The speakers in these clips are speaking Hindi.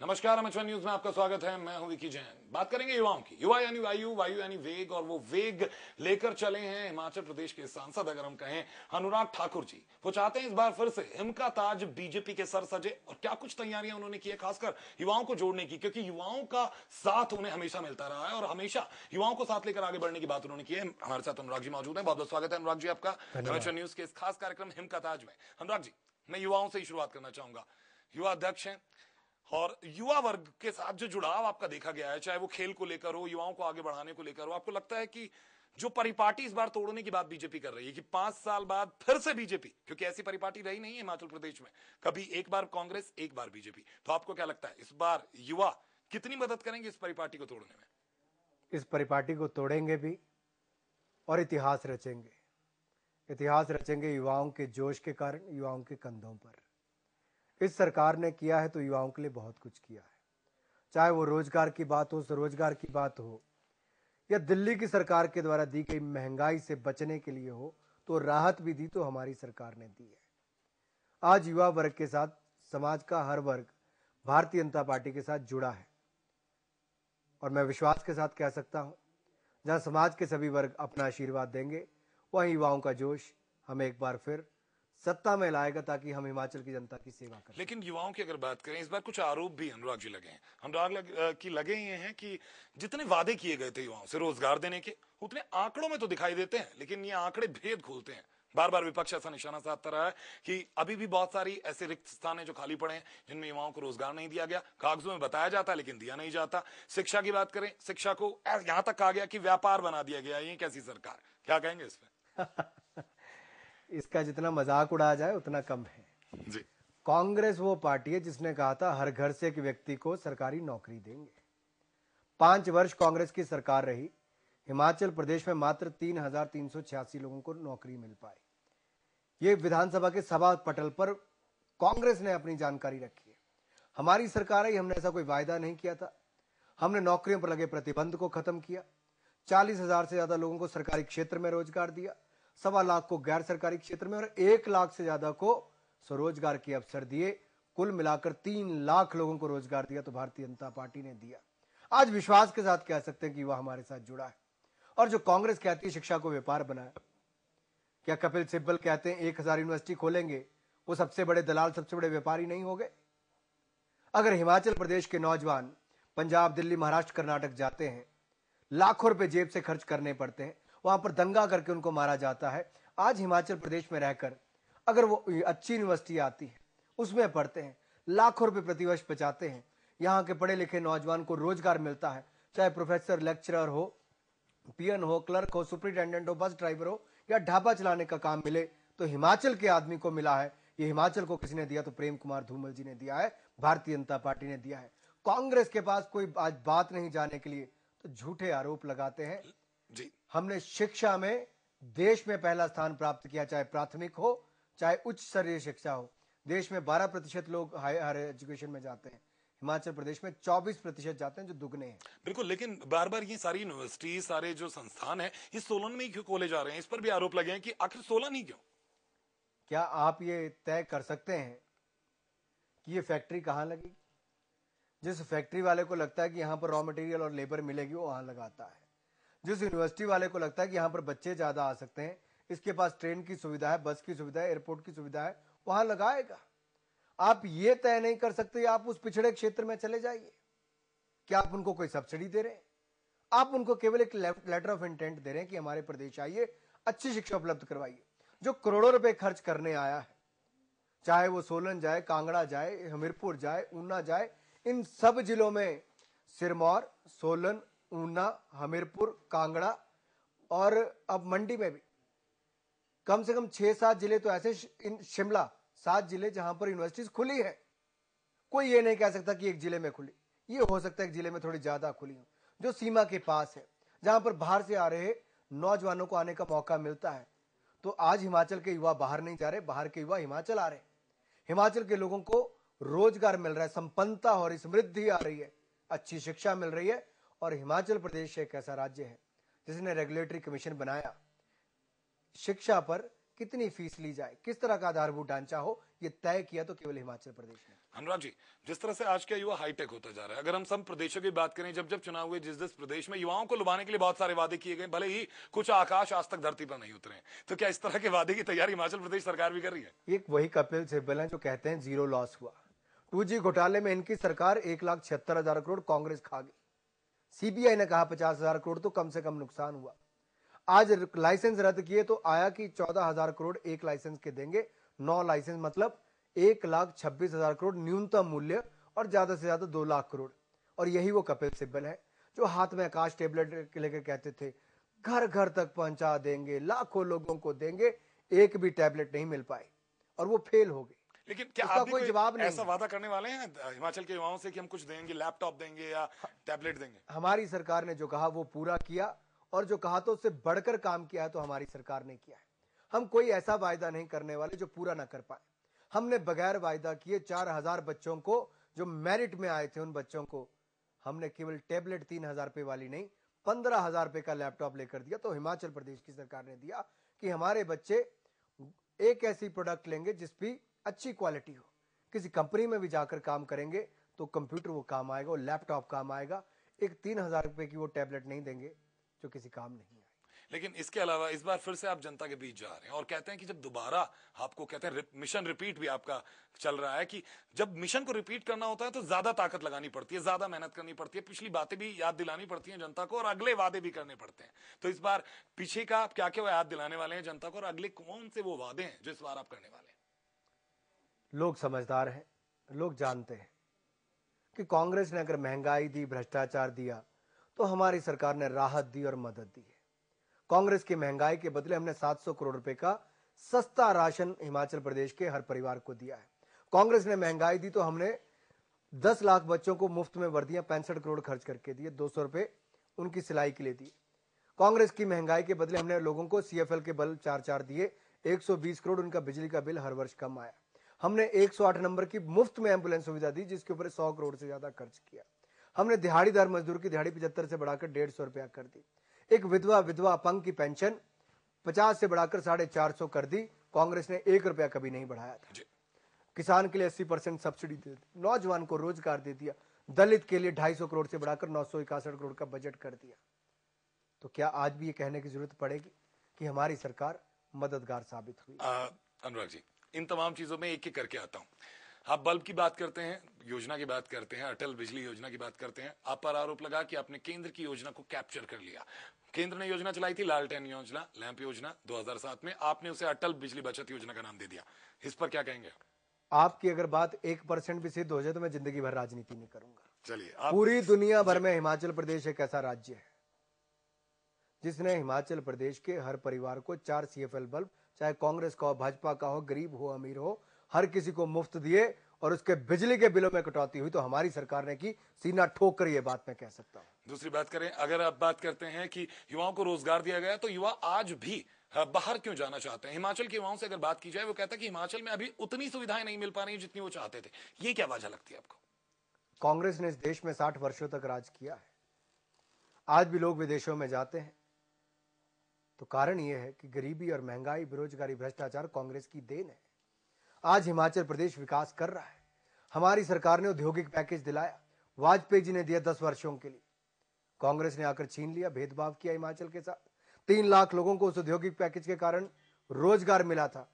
नमस्कार, अमेचर न्यूज में आपका स्वागत है। मैं हूं विकी जैन। बात करेंगे युवाओं की। युवा यानी वायु, वायु यानी वेग, और वो वेग लेकर चले हैं हिमाचल प्रदेश के सांसद, अगर हम कहें, अनुराग ठाकुर जी। वो चाहते हैं इस बार फिर से हिम का ताज बीजेपी के सर सजे, और क्या कुछ तैयारियां उन्होंने की है खासकर युवाओं को जोड़ने की, क्योंकि युवाओं का साथ उन्हें हमेशा मिलता रहा है और हमेशा युवाओं को साथ लेकर आगे बढ़ने की बात उन्होंने की है। हमारे साथ अनुराग जी मौजूद है। बहुत बहुत स्वागत है अनुराग जी आपका अमेचर न्यूज के इस खास कार्यक्रम हिम का ताज में। अनुराग जी, मैं युवाओं से ही शुरुआत करना चाहूंगा। युवा अध्यक्ष हैं और युवा वर्ग के साथ जो जुड़ाव आपका देखा गया है, चाहे वो खेल को लेकर हो, युवाओं को आगे बढ़ाने को लेकर हो, आपको लगता है कि जो परिपाटी इस बार तोड़ने की बात बीजेपी कर रही है कि 5 साल बाद फिर से बीजेपी, क्योंकि ऐसी परिपाटी रही नहीं है हिमाचल प्रदेश में, कभी एक बार कांग्रेस एक बार बीजेपी, तो आपको क्या लगता है इस बार युवा कितनी मदद करेंगे इस परिपाटी को तोड़ने में? इस परिपाटी को तोड़ेंगे भी और इतिहास रचेंगे। इतिहास रचेंगे युवाओं के जोश के कारण, युवाओं के कंधों पर। इस सरकार ने किया है तो युवाओं के लिए बहुत कुछ किया है, चाहे वो रोजगार की बात हो, स्वरोजगार की बात हो, या दिल्ली की सरकार के द्वारा दी गई महंगाई से बचने के लिए हो, तो राहत भी दी तो हमारी सरकार ने दी है। आज युवा वर्ग के साथ समाज का हर वर्ग भारतीय जनता पार्टी के साथ जुड़ा है, और मैं विश्वास के साथ कह सकता हूं, जहां समाज के सभी वर्ग अपना आशीर्वाद देंगे, वहीं युवाओं का जोश हमें एक बार फिर सत्ता में लाएगा, ताकि हम हिमाचल की जनता की सेवा करें। लेकिन युवाओं की अगर बात करें, इस बार कुछ आरोप भी अनुराग जी लगे हैं। की लगे ये हैं कि जितने वादे किए गए थे युवाओं से रोजगार देने के, उतने आंकड़ों में तो दिखाई देते हैं, लेकिन ये आंकड़े भेद खोलते हैं। बार बार विपक्ष ऐसा निशाना साधता रहा है कि अभी भी बहुत सारी ऐसे रिक्त स्थान है जो खाली पड़े हैं, जिनमें युवाओं को रोजगार नहीं दिया गया। कागजों में बताया जाता है लेकिन दिया नहीं जाता। शिक्षा की बात करें, शिक्षा को यहां तक कहा गया कि व्यापार बना दिया गया। ये कैसी सरकार, क्या कहेंगे इस पर? इसका जितना मजाक उड़ाया जाए उतना कम है। जी। कांग्रेस वो पार्टी है जिसने कहा था हर घर से एक व्यक्ति को सरकारी नौकरी देंगे। 5 वर्ष कांग्रेस की सरकार रही, हिमाचल प्रदेश में मात्र 3,386 लोगों को नौकरी मिल पाई। ये विधानसभा के सभा पटल पर कांग्रेस ने अपनी जानकारी रखी है। हमारी सरकार आई, हमने ऐसा कोई वायदा नहीं किया था। हमने नौकरियों पर लगे प्रतिबंध को खत्म किया, 40,000 से ज्यादा लोगों को सरकारी क्षेत्र में रोजगार दिया, 1.25 लाख को गैर सरकारी क्षेत्र में, और 1 लाख से ज्यादा को स्वरोजगार के अवसर दिए। कुल मिलाकर 3 लाख लोगों को रोजगार दिया तो भारतीय जनता पार्टी ने दिया। आज विश्वास के साथ कह सकते हैं कि वह हमारे साथ जुड़ा है। और जो कांग्रेस कहती है शिक्षा को व्यापार बनाया, क्या कपिल सिब्बल कहते हैं 1,000 यूनिवर्सिटी खोलेंगे, वो सबसे बड़े दलाल, सबसे बड़े व्यापारी नहीं हो गए? अगर हिमाचल प्रदेश के नौजवान पंजाब, दिल्ली, महाराष्ट्र, कर्नाटक जाते हैं, लाखों रुपए जेब से खर्च करने पड़ते हैं, वहां पर दंगा करके उनको मारा जाता है। आज हिमाचल प्रदेश में रहकर अगर वो अच्छी यूनिवर्सिटी आती है, उसमें पढ़ते हैं, लाखों रुपए प्रतिवर्ष बचाते हैं, यहाँ के पढ़े लिखे नौजवान को रोजगार मिलता है, चाहे प्रोफेसर, लेक्चरर हो, पीएन हो, क्लर्क हो, सुपरिटेंडेंट हो, बस ड्राइवर हो, या ढाबा चलाने का काम मिले, तो हिमाचल के आदमी को मिला है। ये हिमाचल को किसने दिया? तो प्रेम कुमार धूमल जी ने दिया है, भारतीय जनता पार्टी ने दिया है। कांग्रेस के पास कोई आज बात नहीं जाने के लिए, तो झूठे आरोप लगाते हैं। जी। हमने शिक्षा में देश में पहला स्थान प्राप्त किया, चाहे प्राथमिक हो चाहे उच्च स्तरीय शिक्षा हो। देश में 12% लोग हायर एजुकेशन में जाते हैं, हिमाचल प्रदेश में 24% जाते हैं, जो दुगने हैं। बिल्कुल, लेकिन बार बार ये सारी यूनिवर्सिटी, सारे जो संस्थान है, ये सोलन में ही क्यों खोले जा रहे हैं? इस पर भी आरोप लगे हैं कि आखिर सोलन ही क्यों? क्या आप ये तय कर सकते हैं कि ये फैक्ट्री कहां लगेगी? जिस फैक्ट्री वाले को लगता है कि यहां पर रॉ मटेरियल और लेबर मिलेगी, वो वहां लगाता है। जिस यूनिवर्सिटी वाले को लगता है कि यहां पर बच्चे ज्यादा आ सकते हैं, इसके पास ट्रेन की सुविधा है, बस की सुविधा है, एयरपोर्ट की सुविधा है, वहां लगाएगा। आप ये तय नहीं कर सकते आप उस पिछड़े क्षेत्र में चले जाइए। क्या आप उनको कोई सब्सिडी दे रहे हैं? आप उनको केवल एक लेटर ऑफ इंटेंट दे रहे हैं कि हमारे प्रदेश आइए, अच्छी शिक्षा उपलब्ध करवाइए। जो करोड़ों रुपए खर्च करने आया है, चाहे वो सोलन जाए, कांगड़ा जाए, हमीरपुर जाए, ऊना जाए, इन सब जिलों में, सिरमौर, सोलन, ऊना, हमीरपुर, कांगड़ा, और अब मंडी में भी कम से कम 6-7 जिले तो ऐसे, इन शिमला, 7 जिले जहां पर यूनिवर्सिटीज खुली है। कोई ये नहीं कह सकता कि एक जिले में खुली, ये हो सकता है एक जिले में थोड़ी ज्यादा खुली हो, जो सीमा के पास है, जहां पर बाहर से आ रहे नौजवानों को आने का मौका मिलता है। तो आज हिमाचल के युवा बाहर नहीं जा रहे, बाहर के युवा हिमाचल आ रहे हैं। हिमाचल के लोगों को रोजगार मिल रहा है, संपन्नता और समृद्धि आ रही है, अच्छी शिक्षा मिल रही है। और हिमाचल प्रदेश एक ऐसा राज्य है जिसने रेगुलेटरी कमीशन बनाया शिक्षा पर कितनी फीस ली जाए, किस तरह का आधारभूत ढांचा हो, ये तय किया तो केवल हिमाचल प्रदेश ने। अनुराग जी, जिस तरह से आज का युवा हाईटेक होता जा रहा है, अगर हम सब प्रदेशों की बात करें, जब जब चुनाव हुए, जिस जिस प्रदेश में युवाओं को लुभाने के लिए बहुत सारे वादे किए गए, भले ही कुछ आकाश आज तक धरती पर नहीं उतरे हैं, तो क्या इस तरह के वादे की तैयारी हिमाचल प्रदेश सरकार भी कर रही है? एक वही कपिल सिब्बल हैं जो कहते हैं जीरो लॉस हुआ। 2G घोटाले में इनकी सरकार 1,76,000 करोड़ कांग्रेस खा गई। सीबीआई ने कहा 50,000 करोड़ तो कम से कम नुकसान हुआ। आज लाइसेंस रद्द किए तो आया कि 14,000 करोड़ एक लाइसेंस के देंगे। 9 लाइसेंस मतलब 1,26,000 करोड़ न्यूनतम मूल्य और ज्यादा से ज्यादा 2 लाख करोड़। और यही वो कपिल सिब्बल है जो हाथ में आकाश टेबलेट लेकर कहते थे घर घर तक पहुंचा देंगे, लाखों लोगों को देंगे, एक भी टैबलेट नहीं मिल पाई और वो फेल हो गई। लेकिन क्या उसका आप भी कोई जवाब नहीं ऐसा वादा करने वाले हैं हिमाचल के युवाओं से कि हम कुछ देंगे, लैपटॉप देंगे या टैबलेट देंगे? हमारी सरकार ने जो कहा वो पूरा किया और जो कहा तो उससे बढ़कर काम किया है तो हमारी सरकार ने किया है। हम कोई ऐसा वायदा नहीं करने वाले जो पूरा ना कर पाए। हमने बगैर वायदा किए 4,000 बच्चों को जो मेरिट में आए थे उन बच्चों को हमने केवल टैबलेट 3,000 रुपए वाली नहीं 15,000 रुपए का लैपटॉप लेकर दिया। तो हिमाचल प्रदेश की सरकार ने दिया कि हमारे बच्चे एक ऐसी प्रोडक्ट लेंगे जिस भी अच्छी क्वालिटी हो, किसी कंपनी में भी जाकर काम करेंगे तो कंप्यूटर वो काम आएगा, वो लैपटॉप काम आएगा। एक 3,000 रुपए की वो टैबलेट नहीं देंगे जो किसी काम नहीं आए। लेकिन इसके अलावा इस बार फिर से आप जनता के बीच जा रहे हैं और कहते हैं कि जब दोबारा आपको कहते हैं मिशन रिपीट भी आपका चल रहा है कि जब मिशन को रिपीट करना होता है तो ज्यादा ताकत लगानी पड़ती है, ज्यादा मेहनत करनी पड़ती है, पिछली बातें भी याद दिलानी पड़ती हैं जनता को और अगले वादे भी करने पड़ते हैं। तो इस बार पीछे का आप क्या क्या याद दिलाने वाले हैं जनता को और अगले कौन से वो वादे हैं जो इस बार आप करने वाले हैं? लोग समझदार हैं, लोग जानते हैं कि कांग्रेस ने अगर महंगाई दी, भ्रष्टाचार दिया तो हमारी सरकार ने राहत दी और मदद दी है। कांग्रेस की महंगाई के बदले हमने 700 करोड़ रुपए का सस्ता राशन हिमाचल प्रदेश के हर परिवार को दिया है। कांग्रेस ने महंगाई दी तो हमने 10 लाख बच्चों को मुफ्त में वर्दियां 65 करोड़ खर्च करके दिए, 200 रुपए उनकी सिलाई के लिए दिए। कांग्रेस की महंगाई के बदले हमने लोगों को CFL के बल्ब 4-4 दिए, 120 करोड़ उनका बिजली का बिल हर वर्ष कम आया। हमने 108 नंबर की मुफ्त में एम्बुलेंस सुविधा दी जिसके ऊपर 100 करोड़ से ज्यादा खर्च किया। हमने दिहाड़ीदार मजदूर की दिहाड़ी 75 से बढ़ाकर 150 रुपया कर दी। एक विधवा अपंग की पेंशन 50 से बढ़ाकर 450 कर दी। कांग्रेस ने 1 रुपया कभी नहीं बढ़ाया था। किसान के लिए 80% सब्सिडी दे दी, नौजवान को रोजगार दे दिया, दलित के लिए 250 करोड़ से बढ़ाकर 961 करोड़ का बजट कर दिया। तो क्या आज भी ये कहने की जरूरत पड़ेगी कि हमारी सरकार मददगार साबित हुई? अनुराग जी, इन तमाम चीजों में एक एक करके आता हूं। आप बल्ब की बात करते हैं, योजना की बात करते हैं, अटल बिजली योजना की बात करते हैं। आप पर आरोप लगा कि आपने केंद्र की योजना को कैप्चर कर लिया। केंद्र ने योजना चलाई थी लालटेन योजना, लैंप योजना 2007 में, आपने उसे अटल बिजली बचत योजना का नाम दे दिया। इस पर क्या कहेंगे? आपकी अगर बात 1% भी सिद्ध हो जाए तो मैं जिंदगी भर राजनीति नहीं करूंगा। चलिए, पूरी दुनिया भर में हिमाचल प्रदेश एक ऐसा राज्य है जिसने हिमाचल प्रदेश के हर परिवार को 4 CFL बल्ब, चाहे कांग्रेस का हो, भाजपा का हो, गरीब हो, अमीर हो, हर किसी को मुफ्त दिए और उसके बिजली के बिलों में कटौती हुई तो हमारी सरकार ने की। सीना ठोक कर ये बात मैं कह सकता हूं। दूसरी बात करें, अगर आप बात करते हैं कि युवाओं को रोजगार दिया गया तो युवा आज भी बाहर क्यों जाना चाहते हैं? हिमाचल के युवाओं से अगर बात की जाए, वो कहता है कि हिमाचल में अभी उतनी सुविधाएं नहीं मिल पा रही जितनी वो चाहते थे। ये क्या वजह लगती है आपको? कांग्रेस ने इस देश में 60 वर्षों तक राज किया है। आज भी लोग विदेशों में जाते हैं तो कारण यह है कि गरीबी और महंगाई, बेरोजगारी, भ्रष्टाचार कांग्रेस की देन है। आज हिमाचल प्रदेश विकास कर रहा है। हमारी सरकार ने औद्योगिक पैकेज दिलाया, वाजपेयी जी ने दिया 10 वर्षों के लिए, कांग्रेस ने आकर छीन लिया, भेदभाव किया हिमाचल के साथ। 3 लाख लोगों को उस औद्योगिक पैकेज के कारण रोजगार मिला था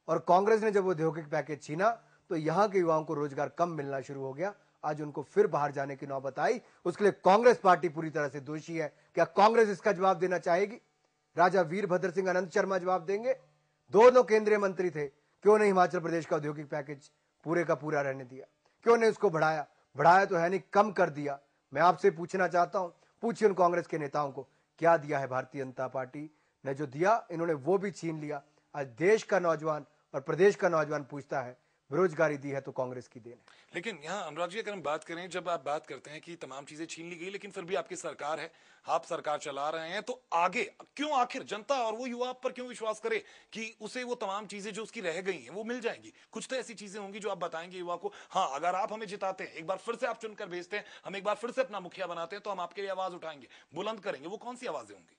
और कांग्रेस ने जब औद्योगिक पैकेज छीना तो यहां के युवाओं को रोजगार कम मिलना शुरू हो गया। आज उनको फिर बाहर जाने की नौबत आई। उसके लिए कांग्रेस पार्टी पूरी तरह से दोषी है। क्या कांग्रेस इसका जवाब देना चाहेगी? राजा वीरभद्र सिंह, अनंत शर्मा जवाब देंगे। दोनों केंद्रीय मंत्री थे, क्यों नहीं हिमाचल प्रदेश का औद्योगिक पैकेज पूरे का पूरा रहने दिया? क्यों नहीं उसको बढ़ाया? बढ़ाया तो है नहीं, कम कर दिया। मैं आपसे पूछना चाहता हूं, पूछिए उन कांग्रेस के नेताओं को, क्या दिया है भारतीय जनता पार्टी ने? जो दिया इन्होंने वो भी छीन लिया। आज देश का नौजवान और प्रदेश का नौजवान पूछता है बेरोजगारी दी है तो कांग्रेस की देन है। लेकिन यहाँ अनुराग जी, अगर हम बात करें, जब आप बात करते हैं कि तमाम चीजें छीन ली गई, लेकिन फिर भी आपकी सरकार है, आप सरकार चला रहे हैं, तो आगे क्यों आखिर जनता और वो युवा आप पर क्यों विश्वास करे कि उसे वो तमाम चीजें जो उसकी रह गई हैं वो मिल जाएंगी? कुछ तो ऐसी चीजें होंगी जो आप बताएंगे युवा को, हाँ अगर आप हमें जिताते हैं, एक बार फिर से आप चुनकर भेजते हैं, हम एक बार फिर से अपना मुखिया बनाते हैं, तो हम आपके लिए आवाज उठाएंगे, बुलंद करेंगे। वो कौन सी आवाजें होंगी?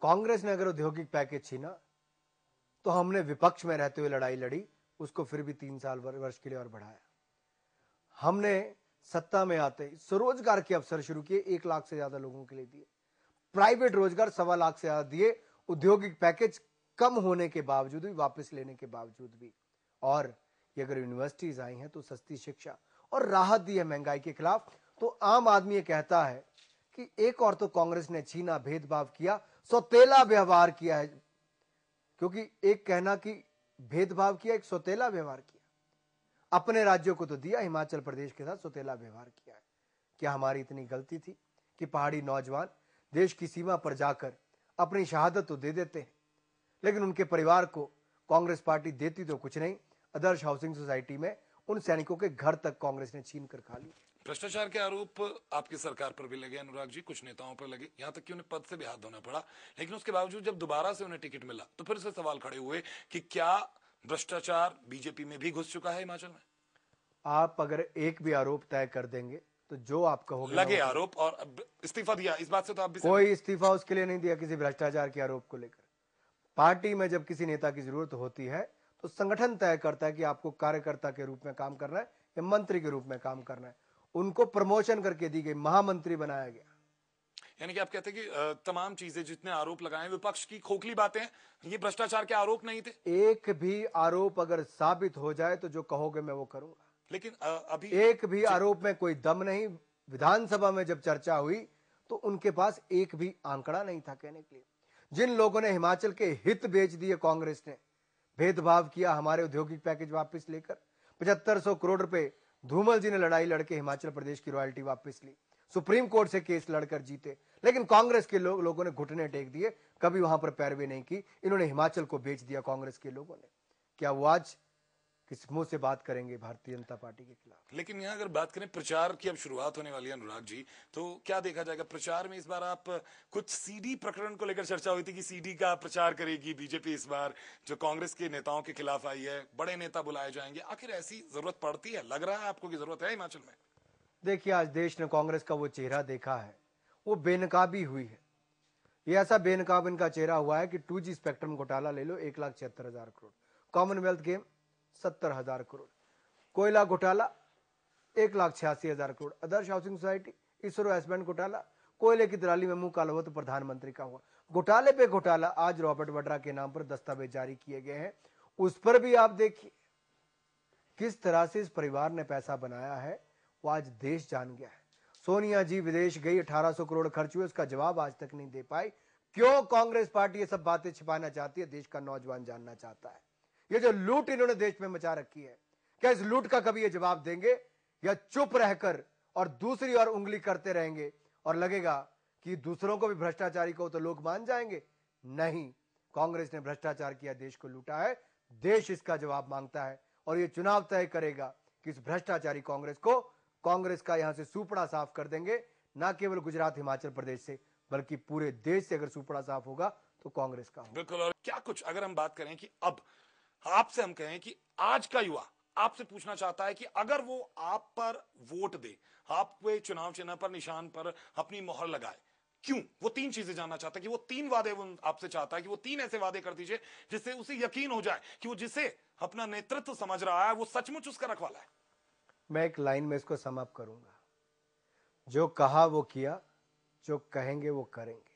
कांग्रेस ने अगर औद्योगिक पैकेज छीना तो हमने विपक्ष में रहते हुए लड़ाई लड़ी, उसको फिर भी 3 साल वर्ष के लिए और बढ़ाया। हमने सत्ता में आते ही स्वरोजगार के अवसर शुरू किए, 1 लाख से ज्यादा लोगों के लिए दिए। प्राइवेट रोजगार 1.25 लाख से ज्यादा दिए, औद्योगिक पैकेज कम होने के बावजूद भी, वापस लेने के बावजूद भी। और ये अगर यूनिवर्सिटीज आई हैं तो सस्ती शिक्षा और राहत दी है महंगाई के खिलाफ। तो आम आदमी ये कहता है कि एक और तो कांग्रेस ने छीना, भेदभाव किया, सौतेला व्यवहार किया है। क्योंकि एक कहना कि भेदभाव किया, एक सौतेला व्यवहार किया। अपने राज्यों को तो दिया, हिमाचल प्रदेश के साथ सौतेला व्यवहार किया है। क्या हमारी इतनी गलती थी कि पहाड़ी नौजवान देश की सीमा पर जाकर अपनी शहादत तो दे देते हैं, लेकिन उनके परिवार को कांग्रेस पार्टी देती तो कुछ नहीं। आदर्श हाउसिंग सोसाइटी में उन सैनिकों के घर तक कांग्रेस ने छीन कर खा ली। भ्रष्टाचार के आरोप आपकी सरकार पर भी लगे, अनुराग जी, कुछ नेताओं पर लगे, यहां तक कि उन्हें पद से भी हाथ धोना पड़ा। लेकिन उसके बावजूद जब दोबारा से उन्हें टिकट मिला तो फिर से सवाल खड़े हुए कि क्या भ्रष्टाचार बीजेपी में भी घुस चुका है हिमाचल में? आप अगर एक भी आरोप तय कर देंगे तो जो आप कहोगे लगे आरोप, और अब इस्तीफा दिया, इस बात से तो आप भी कोई इस्तीफा उसके लिए नहीं दिया किसी भ्रष्टाचार के आरोप को लेकर। पार्टी में जब किसी नेता की जरूरत होती है तो संगठन तय करता है कि आपको कार्यकर्ता के रूप में काम करना है या मंत्री के रूप में काम करना है। उनको प्रमोशन करके दी गई, महामंत्री बनाया गया। यानी कि आप कहते हैं कि तमाम चीजें, जितने आरोप लगाए विपक्ष की खोखली बातें, ये भ्रष्टाचार के आरोप नहीं थे। एक भी आरोप अगर साबित हो जाए तो जो कहोगे मैं वो करूंगा। लेकिन अभी एक भी आरोप में कोई दम नहीं। विधानसभा में जब चर्चा हुई तो उनके पास एक भी आंकड़ा नहीं था कहने के लिए। जिन लोगों ने हिमाचल के हित बेच दिए, कांग्रेस ने भेदभाव किया, हमारे औद्योगिक पैकेज वापस लेकर 7500 करोड़ रुपए धूमल जी ने लड़ाई लड़के हिमाचल प्रदेश की रॉयल्टी वापस ली, सुप्रीम कोर्ट से केस लड़कर जीते। लेकिन कांग्रेस के लोगों ने घुटने टेक दिए, कभी वहां पर पैरवी नहीं की। इन्होंने हिमाचल को बेच दिया कांग्रेस के लोगों ने। क्या वो आज किस मुंह से बात करेंगे भारतीय जनता पार्टी के खिलाफ? लेकिन यहाँ अगर बात करें प्रचार की, अब शुरुआत होने वाली है अनुराग जी, तो क्या देखा जाएगा प्रचार में? इस बार आप कुछ सीडी प्रकरण को लेकर चर्चा हुई थी कि सीडी का प्रचार करेगी बीजेपी इस बार, जो कांग्रेस के नेताओं के खिलाफ आई है, बड़े नेता बुलाए जाएंगे। आखिर ऐसी जरूरत पड़ती है? लग रहा है आपको कि जरूरत है हिमाचल में? देखिए, आज देश ने कांग्रेस का वो चेहरा देखा है, वो बेनकाबी हुई है। ये ऐसा बेनकाब इनका चेहरा हुआ है कि 2G स्पेक्ट्रम घोटाला ले लो, 1,76,000 करोड़, कॉमनवेल्थ गेम 70,000 करोड़, कोयला घोटाला 1,86,000 करोड़, आदर्श housing society, ISRO S band घोटाला, कोयले की दलाली में मुंह काला हुआ तो प्रधानमंत्री का हुआ। घोटाले पे घोटाला। आज रॉबर्ट वड्रा के नाम पर दस्तावेज जारी किए गए हैं, उस पर भी आप देखिए किस तरह से इस परिवार ने पैसा बनाया है, वो आज देश जान गया है। सोनिया जी विदेश गई, 1800 करोड़ खर्च हुए, उसका जवाब आज तक नहीं दे पाई। क्यों कांग्रेस पार्टी ये सब बातें छिपाना चाहती है? देश का नौजवान जानना चाहता है। ये जो लूट इन्होंने देश में मचा रखी है, क्या इस लूट का कभी ये जवाब देंगे, या चुप रहकर और दूसरी ओर उंगली करते रहेंगे और लगेगा कि दूसरों को भी भ्रष्टाचारी को तो लोग मान जाएंगे? नहीं, कांग्रेस ने भ्रष्टाचार किया, देश को लूटा है, देश इसका जवाब मांगता है। और ये चुनाव तय करेगा कि इस भ्रष्टाचारी कांग्रेस का यहां से सुपड़ा साफ कर देंगे। ना केवल गुजरात हिमाचल प्रदेश से, बल्कि पूरे देश से अगर सुपड़ा साफ होगा तो कांग्रेस का होगा। बिल्कुल। और क्या कुछ अगर हम बात करें कि अब आपसे हम कहें कि आज का युवा आपसे पूछना चाहता है कि अगर वो आप पर वोट दे, आप पे चुनाव चिन्ह पर, निशान पर अपनी मोहर लगाए, क्यों? वो 3 चीजें जानना चाहता है कि वो 3 वादे वो आपसे चाहता है कि वो 3 ऐसे वादे कर दीजिए जिससे उसे यकीन हो जाए कि वो जिसे अपना नेतृत्व समझ रहा है वो सचमुच उसका रखवाला है। मैं एक लाइन में इसको सम अप करूंगा, जो कहा वो किया, जो कहेंगे वो करेंगे।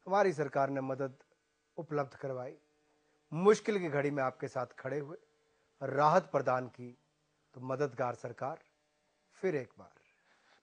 हमारी सरकार ने मदद उपलब्ध करवाई, मुश्किल की घड़ी में आपके साथ खड़े हुए, राहत प्रदान की, तो मददगार सरकार फिर एक बार।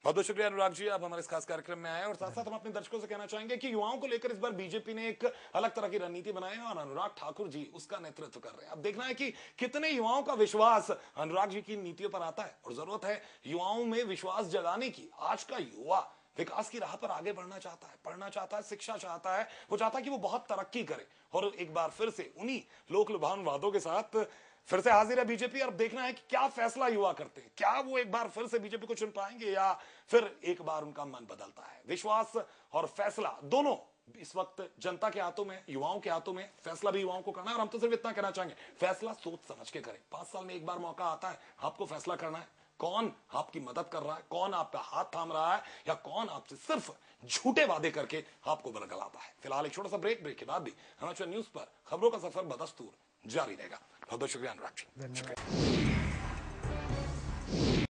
बहुत बहुत शुक्रिया अनुराग जी, आप हमारे इस खास कार्यक्रम में आए। और साथ साथ हम अपने दर्शकों से कहना चाहेंगे कि युवाओं को लेकर इस बार बीजेपी ने एक अलग तरह की रणनीति बनाई है और अनुराग ठाकुर जी उसका नेतृत्व कर रहे हैं। अब देखना है कि कितने युवाओं का विश्वास अनुराग जी की नीतियों पर आता है। और जरूरत है युवाओं में विश्वास जगाने की। आज का युवा विकास की राह पर आगे बढ़ना चाहता है, पढ़ना चाहता है, शिक्षा चाहता है, वो चाहता है कि वो बहुत तरक्की करे। और एक बार फिर से उन्हीं लोक लुभावन वादों के साथ फिर से हाजिर है बीजेपी। और देखना है कि क्या फैसला युवा करते हैं, क्या वो एक बार फिर से बीजेपी को चुन पाएंगे या फिर एक बार उनका मन बदलता है। विश्वास और फैसला दोनों इस वक्त जनता के हाथों में, युवाओं के हाथों में। फैसला भी युवाओं को करना है और हम तो सिर्फ इतना कहना चाहेंगे, फैसला सोच समझ के करें। 5 साल में एक बार मौका आता है, आपको फैसला करना है। कौन आपकी मदद कर रहा है, कौन आपका हाथ थाम रहा है, या कौन आपसे सिर्फ झूठे वादे करके आपको बरगलाता है। फिलहाल एक छोटा सा ब्रेक के बाद भी हिमाचल न्यूज पर खबरों का सफर बदस्तूर जारी रहेगा। बहुत बहुत शुक्रिया अनुराग जी।